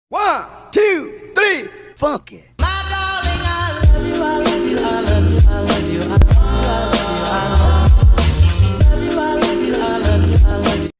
One, two, three, funky.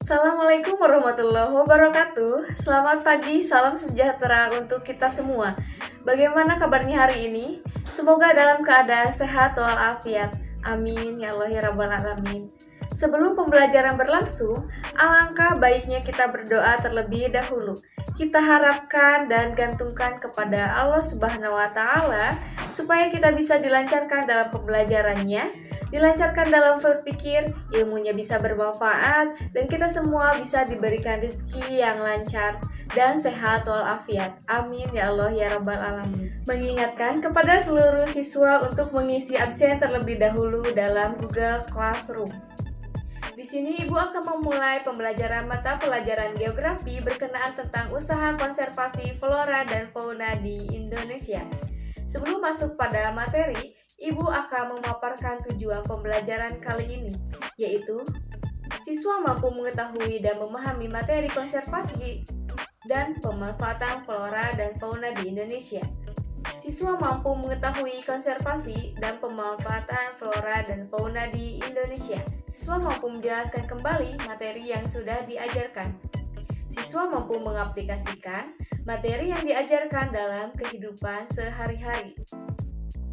Assalamualaikum warahmatullahi wabarakatuh. Selamat pagi, salam sejahtera untuk kita semua. Bagaimana kabarnya hari ini? Semoga dalam keadaan sehat walafiat. Amin ya Allah ya Rabbal Alamin. Sebelum pembelajaran berlangsung, alangkah baiknya kita berdoa terlebih dahulu. Kita harapkan dan gantungkan kepada Allah Subhanahu wa Ta'ala supaya kita bisa dilancarkan dalam pembelajarannya, dilancarkan dalam berpikir, ilmunya bisa bermanfaat, dan kita semua bisa diberikan rezeki yang lancar dan sehat walafiat. Amin ya Allah ya Rabbal Alamin. Mengingatkan kepada seluruh siswa untuk mengisi absen terlebih dahulu dalam Google Classroom. Di sini Ibu akan memulai pembelajaran mata pelajaran geografi berkenaan tentang usaha konservasi flora dan fauna di Indonesia. Sebelum masuk pada materi, Ibu akan memaparkan tujuan pembelajaran kali ini, yaitu siswa mampu mengetahui dan memahami materi konservasi dan pemanfaatan flora dan fauna di Indonesia. Siswa mampu mengetahui konservasi dan pemanfaatan flora dan fauna di Indonesia. Siswa mampu menjelaskan kembali materi yang sudah diajarkan. Siswa mampu mengaplikasikan materi yang diajarkan dalam kehidupan sehari-hari.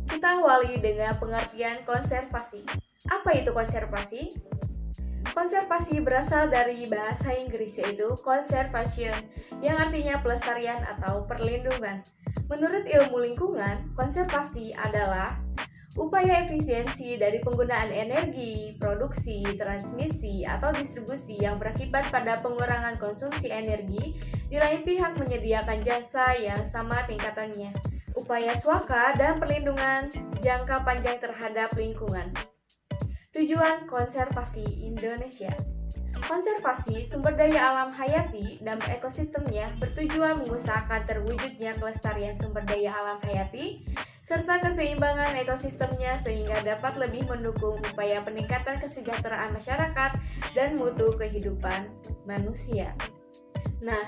Kita awali dengan pengertian konservasi. Apa itu konservasi? Konservasi berasal dari bahasa Inggris yaitu conservation, yang artinya pelestarian atau perlindungan. Menurut ilmu lingkungan, konservasi adalah upaya efisiensi dari penggunaan energi, produksi, transmisi, atau distribusi yang berakibat pada pengurangan konsumsi energi, di lain pihak menyediakan jasa yang sama tingkatannya. Upaya swaka dan perlindungan jangka panjang terhadap lingkungan. Tujuan konservasi Indonesia. Konservasi sumber daya alam hayati dan ekosistemnya bertujuan mengusahakan terwujudnya kelestarian sumber daya alam hayati serta keseimbangan ekosistemnya sehingga dapat lebih mendukung upaya peningkatan kesejahteraan masyarakat dan mutu kehidupan manusia. Nah,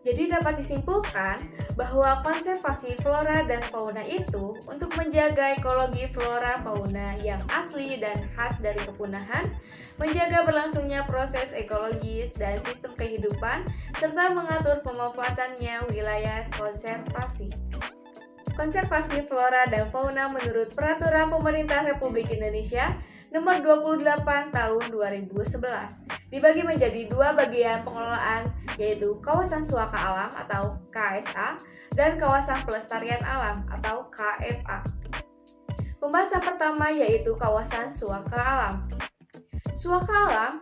jadi dapat disimpulkan bahwa konservasi flora dan fauna itu untuk menjaga ekologi flora fauna yang asli dan khas dari kepunahan, menjaga berlangsungnya proses ekologis dan sistem kehidupan, serta mengatur pemanfaatannya wilayah konservasi. Konservasi flora dan fauna menurut Peraturan Pemerintah Republik Indonesia Nomor 28 Tahun 2011 dibagi menjadi dua bagian pengelolaan, yaitu Kawasan Suaka Alam atau KSA dan Kawasan Pelestarian Alam atau KFA. Pembahasan pertama yaitu Kawasan Suaka Alam. Suaka Alam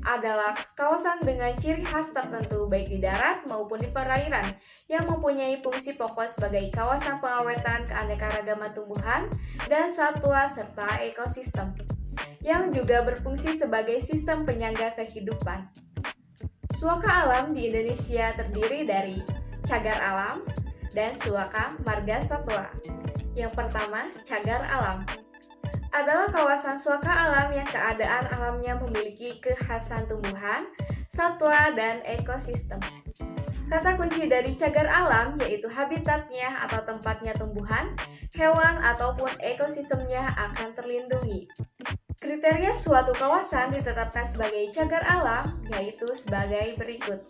adalah kawasan dengan ciri khas tertentu baik di darat maupun di perairan yang mempunyai fungsi pokok sebagai kawasan pengawetan keanekaragaman tumbuhan dan satwa serta ekosistem, yang juga berfungsi sebagai sistem penyangga kehidupan. Suaka alam di Indonesia terdiri dari cagar alam dan suaka marga satwa. Yang pertama, cagar alam adalah kawasan suaka alam yang keadaan alamnya memiliki kekhasan tumbuhan, satwa, dan ekosistem. Kata kunci dari cagar alam yaitu habitatnya atau tempatnya tumbuhan, hewan, ataupun ekosistemnya akan terlindungi. Kriteria suatu kawasan ditetapkan sebagai cagar alam yaitu sebagai berikut.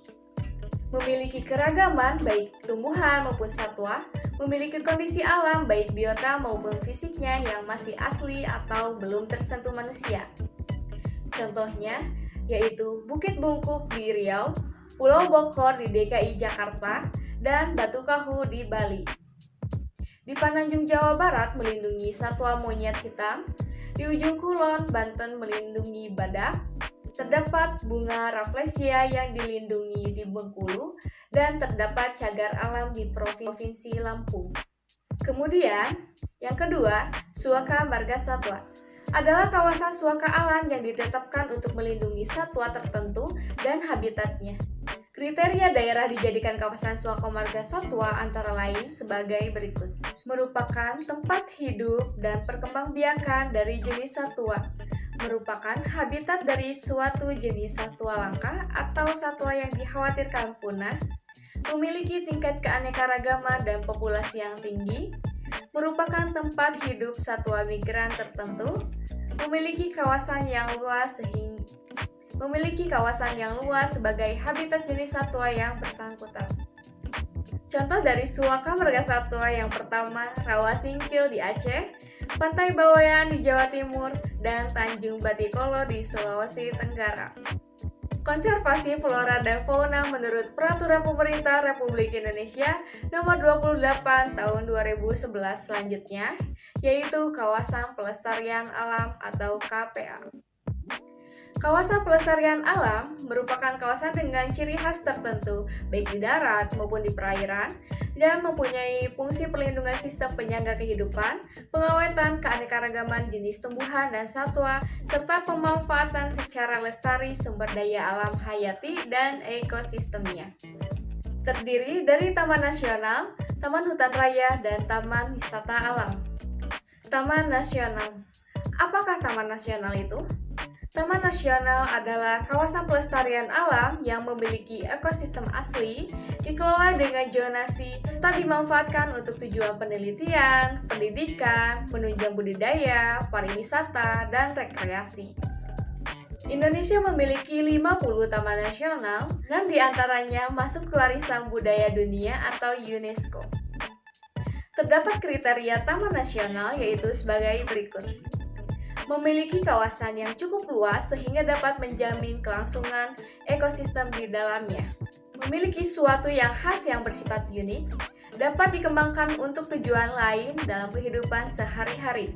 Memiliki keragaman baik tumbuhan maupun satwa, memiliki kondisi alam baik biota maupun fisiknya yang masih asli atau belum tersentuh manusia. Contohnya yaitu Bukit Bungkuk di Riau, Pulau Bokor di DKI Jakarta, dan Batu Kahu di Bali. Di Pananjung Jawa Barat melindungi satwa monyet hitam, di ujung Kulon, Banten melindungi badak, terdapat bunga Rafflesia yang dilindungi di Bengkulu, dan terdapat cagar alam di Provinsi Lampung. Kemudian, yang kedua, Suaka Marga Satwa adalah kawasan suaka alam yang ditetapkan untuk melindungi satwa tertentu dan habitatnya. Kriteria daerah dijadikan kawasan suaka marga satwa antara lain sebagai berikut. Merupakan tempat hidup dan perkembangbiakan dari jenis satwa. Merupakan habitat dari suatu jenis satwa langka atau satwa yang dikhawatirkan punah. memiliki tingkat keanekaragaman dan populasi yang tinggi, merupakan tempat hidup satwa migran tertentu, memiliki kawasan yang luas sebagai habitat jenis satwa yang bersangkutan. Contoh dari suaka marga satwa yang pertama, Rawa Singkil di Aceh, Pantai Bawean di Jawa Timur, dan Tanjung Batikolo di Sulawesi Tenggara. Konservasi flora dan fauna menurut Peraturan Pemerintah Republik Indonesia Nomor 28 Tahun 2011 selanjutnya, yaitu Kawasan Pelestarian Alam atau KPA. Kawasan pelestarian alam merupakan kawasan dengan ciri khas tertentu, baik di darat maupun di perairan, dan mempunyai fungsi perlindungan sistem penyangga kehidupan, pengawetan keanekaragaman jenis tumbuhan dan satwa, serta pemanfaatan secara lestari sumber daya alam hayati dan ekosistemnya. Terdiri dari Taman Nasional, Taman Hutan Raya, dan Taman Wisata Alam. Taman Nasional. Apakah Taman Nasional itu? Taman Nasional adalah kawasan pelestarian alam yang memiliki ekosistem asli, dikelola dengan zonasi, serta dimanfaatkan untuk tujuan penelitian, pendidikan, penunjang budidaya, pariwisata, dan rekreasi. Indonesia memiliki 50 taman nasional, 6 diantaranya masuk ke warisan budaya dunia atau UNESCO. Terdapat kriteria taman nasional yaitu sebagai berikut. Memiliki kawasan yang cukup luas sehingga dapat menjamin kelangsungan ekosistem di dalamnya. Memiliki suatu yang khas yang bersifat unik, dapat dikembangkan untuk tujuan lain dalam kehidupan sehari-hari.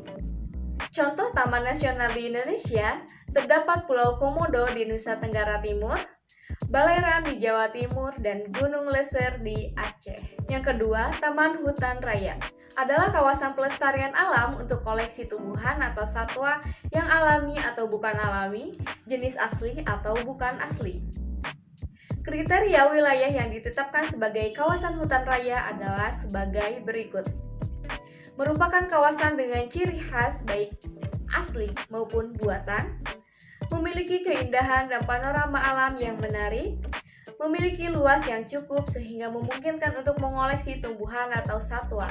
Contoh taman nasional di Indonesia, terdapat Pulau Komodo di Nusa Tenggara Timur, Baleraan di Jawa Timur, dan Gunung Leser di Aceh. Yang kedua, Taman Hutan Raya adalah kawasan pelestarian alam untuk koleksi tumbuhan atau satwa yang alami atau bukan alami, jenis asli atau bukan asli. Kriteria wilayah yang ditetapkan sebagai kawasan hutan raya adalah sebagai berikut. Merupakan kawasan dengan ciri khas baik asli maupun buatan, memiliki keindahan dan panorama alam yang menarik, memiliki luas yang cukup sehingga memungkinkan untuk mengoleksi tumbuhan atau satwa.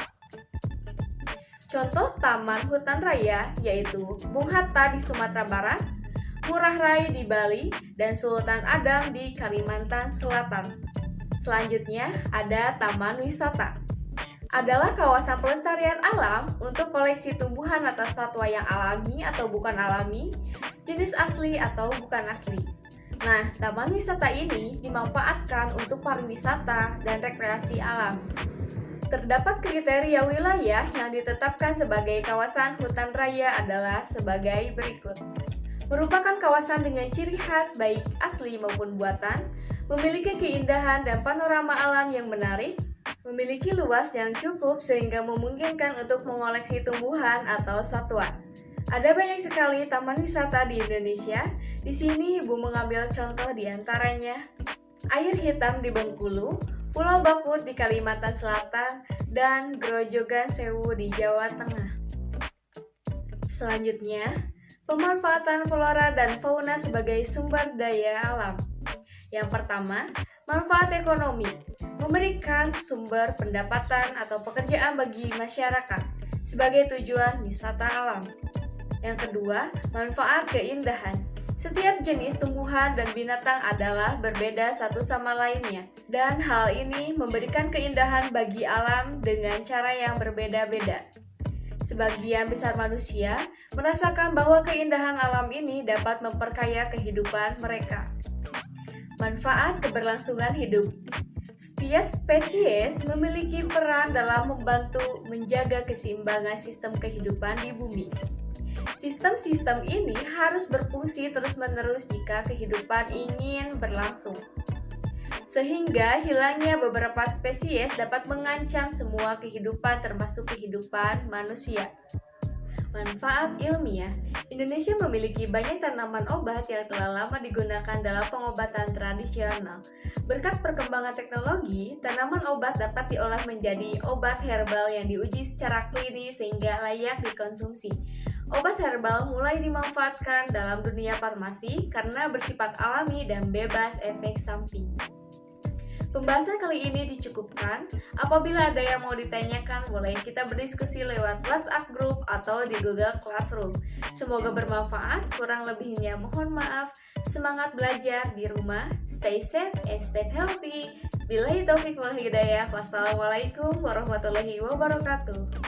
Contoh Taman Hutan Raya yaitu Bung Hatta di Sumatera Barat, Ngurah Rai di Bali, dan Sultan Adam di Kalimantan Selatan. Selanjutnya ada Taman Wisata. Adalah kawasan pelestarian alam untuk koleksi tumbuhan atau satwa yang alami atau bukan alami, jenis asli atau bukan asli. Nah, taman wisata ini dimanfaatkan untuk pariwisata dan rekreasi alam. Terdapat kriteria wilayah yang ditetapkan sebagai kawasan hutan raya adalah sebagai berikut. Merupakan kawasan dengan ciri khas baik asli maupun buatan, memiliki keindahan dan panorama alam yang menarik, memiliki luas yang cukup sehingga memungkinkan untuk mengoleksi tumbuhan atau satwa. Ada banyak sekali taman wisata di Indonesia. Di sini Ibu mengambil contoh di antaranya Air Hitam di Bengkulu, Pulau Bakut di Kalimantan Selatan, dan Grojogan Sewu di Jawa Tengah. Selanjutnya, pemanfaatan flora dan fauna sebagai sumber daya alam. Yang pertama, manfaat ekonomi, memberikan sumber pendapatan atau pekerjaan bagi masyarakat sebagai tujuan wisata alam. Yang kedua, manfaat keindahan. Setiap jenis tumbuhan dan binatang adalah berbeda satu sama lainnya, dan hal ini memberikan keindahan bagi alam dengan cara yang berbeda-beda. Sebagian besar manusia merasakan bahwa keindahan alam ini dapat memperkaya kehidupan mereka. Manfaat keberlangsungan hidup. Setiap spesies memiliki peran dalam membantu menjaga keseimbangan sistem kehidupan di bumi. Sistem-sistem ini harus berfungsi terus-menerus jika kehidupan ingin berlangsung. Sehingga hilangnya beberapa spesies dapat mengancam semua kehidupan termasuk kehidupan manusia. Manfaat ilmiah. Indonesia memiliki banyak tanaman obat yang telah lama digunakan dalam pengobatan tradisional. Berkat perkembangan teknologi, tanaman obat dapat diolah menjadi obat herbal yang diuji secara klinis sehingga layak dikonsumsi. Obat herbal mulai dimanfaatkan dalam dunia farmasi karena bersifat alami dan bebas efek samping. Pembahasan kali ini dicukupkan. Apabila ada yang mau ditanyakan, boleh kita berdiskusi lewat WhatsApp group atau di Google Classroom. Semoga bermanfaat, kurang lebihnya mohon maaf. Semangat belajar di rumah, stay safe and stay healthy. Billahi taufiq wal hidayah. Wassalamualaikum warahmatullahi wabarakatuh.